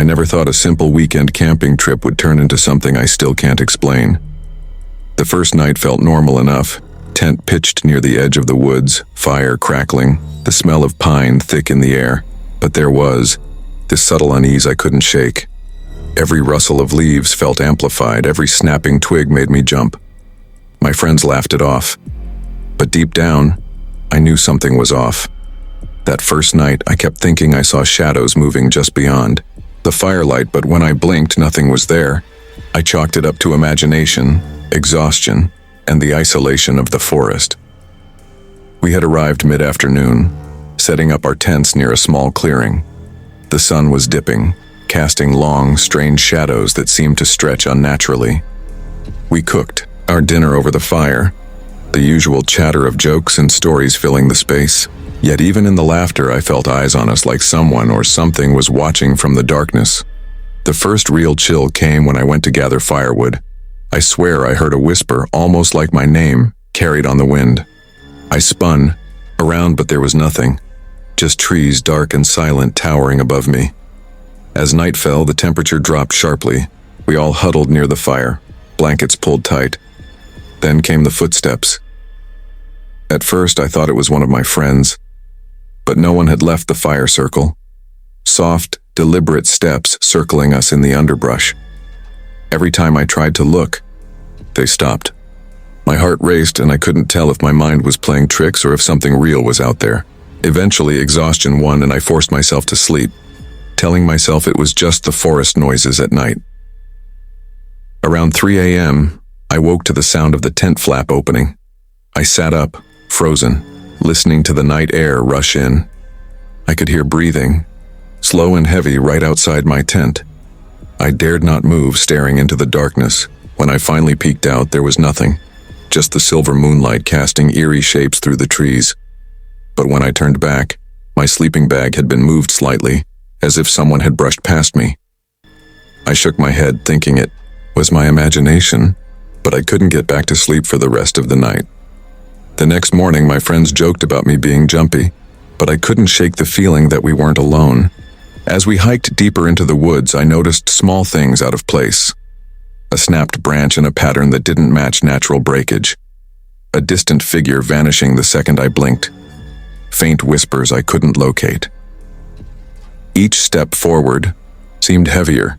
I never thought a simple weekend camping trip would turn into something I still can't explain. The first night felt normal enough. Tent pitched near the edge of the woods, fire crackling, the smell of pine thick in the air. But there was this subtle unease I couldn't shake. Every rustle of leaves felt amplified, every snapping twig made me jump. My friends laughed it off. But deep down, I knew something was off. That first night, I kept thinking I saw shadows moving just beyond the firelight, but when I blinked, nothing was there. I chalked it up to imagination, exhaustion, and the isolation of the forest. We had arrived mid-afternoon, setting up our tents near a small clearing. The sun was dipping, casting long, strange shadows that seemed to stretch unnaturally. We cooked our dinner over the fire, the usual chatter of jokes and stories filling the space. Yet even in the laughter, I felt eyes on us, like someone or something was watching from the darkness. The first real chill came when I went to gather firewood. I swear I heard a whisper, almost like my name, carried on the wind. I spun around, but there was nothing. Just trees, dark and silent, towering above me. As night fell, the temperature dropped sharply. We all huddled near the fire, blankets pulled tight. Then came the footsteps. At first, I thought it was one of my friends, but no one had left the fire circle. Soft, deliberate steps circling us in the underbrush. Every time I tried to look, they stopped. My heart raced, and I couldn't tell if my mind was playing tricks or if something real was out there. Eventually, exhaustion won, and I forced myself to sleep, telling myself it was just the forest noises at night. Around 3 a.m., I woke to the sound of the tent flap opening. I sat up, frozen, listening to the night air rush in. I could hear breathing, slow and heavy, right outside my tent. I dared not move, staring into the darkness. When I finally peeked out, there was nothing, just the silver moonlight casting eerie shapes through the trees. But when I turned back, my sleeping bag had been moved slightly, as if someone had brushed past me. I shook my head, thinking it was my imagination, but I couldn't get back to sleep for the rest of the night. The next morning, my friends joked about me being jumpy, but I couldn't shake the feeling that we weren't alone. As we hiked deeper into the woods, I noticed small things out of place. A snapped branch in a pattern that didn't match natural breakage. A distant figure vanishing the second I blinked. Faint whispers I couldn't locate. Each step forward seemed heavier,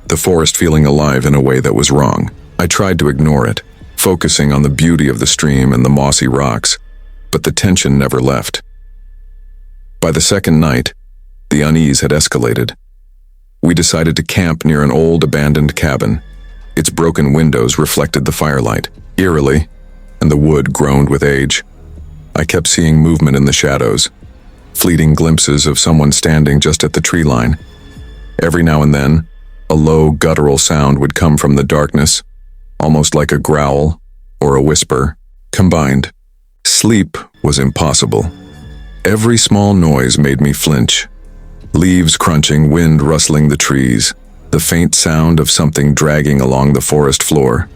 the forest feeling alive in a way that was wrong. I tried to ignore it, focusing on the beauty of the stream and the mossy rocks, but the tension never left. By the second night, the unease had escalated. We decided to camp near an old abandoned cabin. Its broken windows reflected the firelight, eerily, and the wood groaned with age. I kept seeing movement in the shadows, fleeting glimpses of someone standing just at the tree line. Every now and then, a low, guttural sound would come from the darkness, almost like a growl or a whisper combined. Sleep was impossible. Every small noise made me flinch. Leaves crunching, wind rustling the trees, the faint sound of something dragging along the forest floor.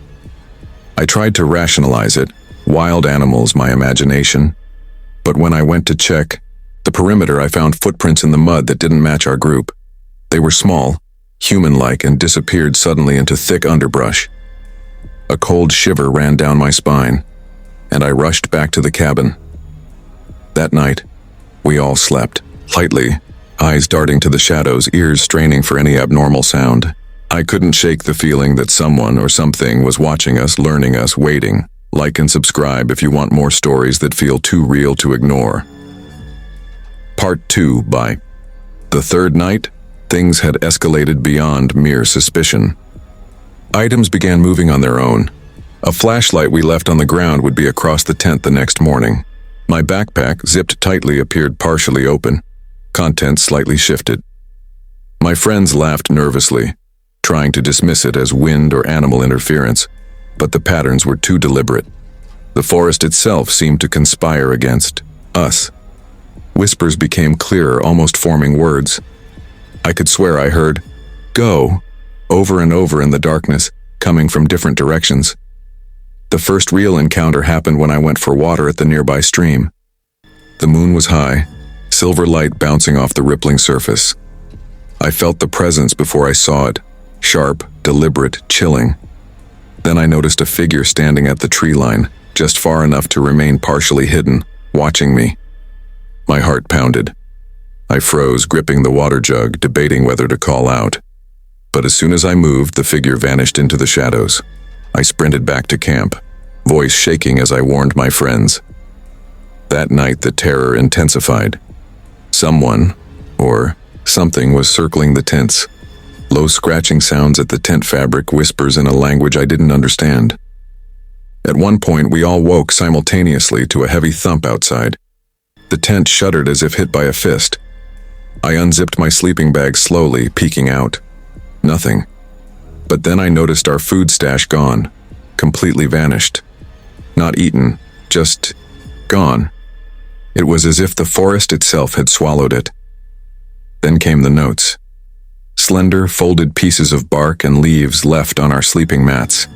I tried to rationalize it, wild animals, my imagination. But when I went to check the perimeter, I found footprints in the mud that didn't match our group. They were small, human-like, and disappeared suddenly into thick underbrush. A cold shiver ran down my spine, and I rushed back to the cabin. That night, we all slept, lightly, eyes darting to the shadows, ears straining for any abnormal sound. I couldn't shake the feeling that someone or something was watching us, learning us, waiting. Like and subscribe if you want more stories that feel too real to ignore. Part 2 by The third night, things had escalated beyond mere suspicion. Items began moving on their own. A flashlight we left on the ground would be across the tent the next morning. My backpack, zipped tightly, appeared partially open. Contents slightly shifted. My friends laughed nervously, trying to dismiss it as wind or animal interference, but the patterns were too deliberate. The forest itself seemed to conspire against us. Whispers became clearer, almost forming words. I could swear I heard, "Go," over and over in the darkness, coming from different directions. The first real encounter happened when I went for water at the nearby stream. The moon was high, silver light bouncing off the rippling surface. I felt the presence before I saw it, sharp, deliberate, chilling. Then I noticed a figure standing at the tree line, just far enough to remain partially hidden, watching me. My heart pounded. I froze, gripping the water jug, debating whether to call out. But as soon as I moved, the figure vanished into the shadows. I sprinted back to camp, voice shaking as I warned my friends. That night, the terror intensified. Someone, or something, was circling the tents. Low scratching sounds at the tent fabric, whispers in a language I didn't understand. At one point, we all woke simultaneously to a heavy thump outside. The tent shuddered as if hit by a fist. I unzipped my sleeping bag slowly, peeking out. Nothing. But then I noticed our food stash gone, completely vanished. Not eaten, just gone. It was as if the forest itself had swallowed it. Then came the notes. Slender, folded pieces of bark and leaves left on our sleeping mats.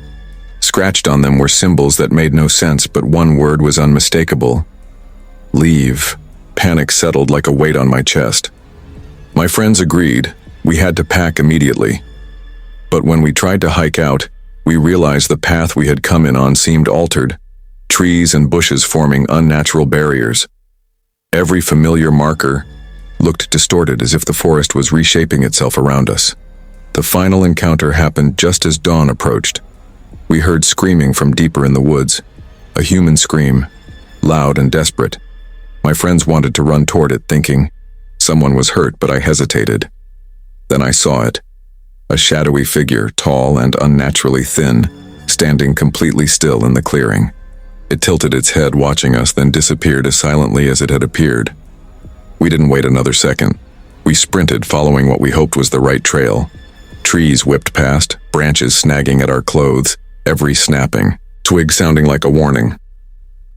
Scratched on them were symbols that made no sense, but one word was unmistakable. Leave. Panic settled like a weight on my chest. My friends agreed. We had to pack immediately. But when we tried to hike out, we realized the path we had come in on seemed altered, trees and bushes forming unnatural barriers. Every familiar marker looked distorted, as if the forest was reshaping itself around us. The final encounter happened just as dawn approached. We heard screaming from deeper in the woods, a human scream, loud and desperate. My friends wanted to run toward it, thinking someone was hurt, but I hesitated. Then I saw it, a shadowy figure, tall and unnaturally thin, standing completely still in the clearing. It tilted its head, watching us, then disappeared as silently as it had appeared. We didn't wait another second. We sprinted, following what we hoped was the right trail. Trees whipped past, branches snagging at our clothes, every snapping, twig sounding like a warning.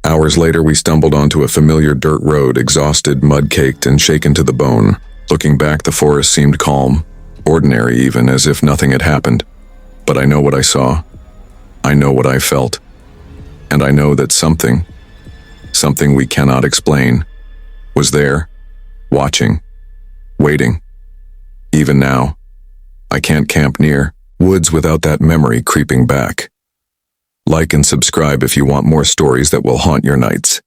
Hours later, we stumbled onto a familiar dirt road, exhausted, mud-caked, and shaken to the bone. Looking back, the forest seemed calm, ordinary even, as if nothing had happened. But I know what I saw. I know what I felt. And I know that something we cannot explain, was there, watching, waiting. Even now, I can't camp near woods without that memory creeping back. Like and subscribe if you want more stories that will haunt your nights.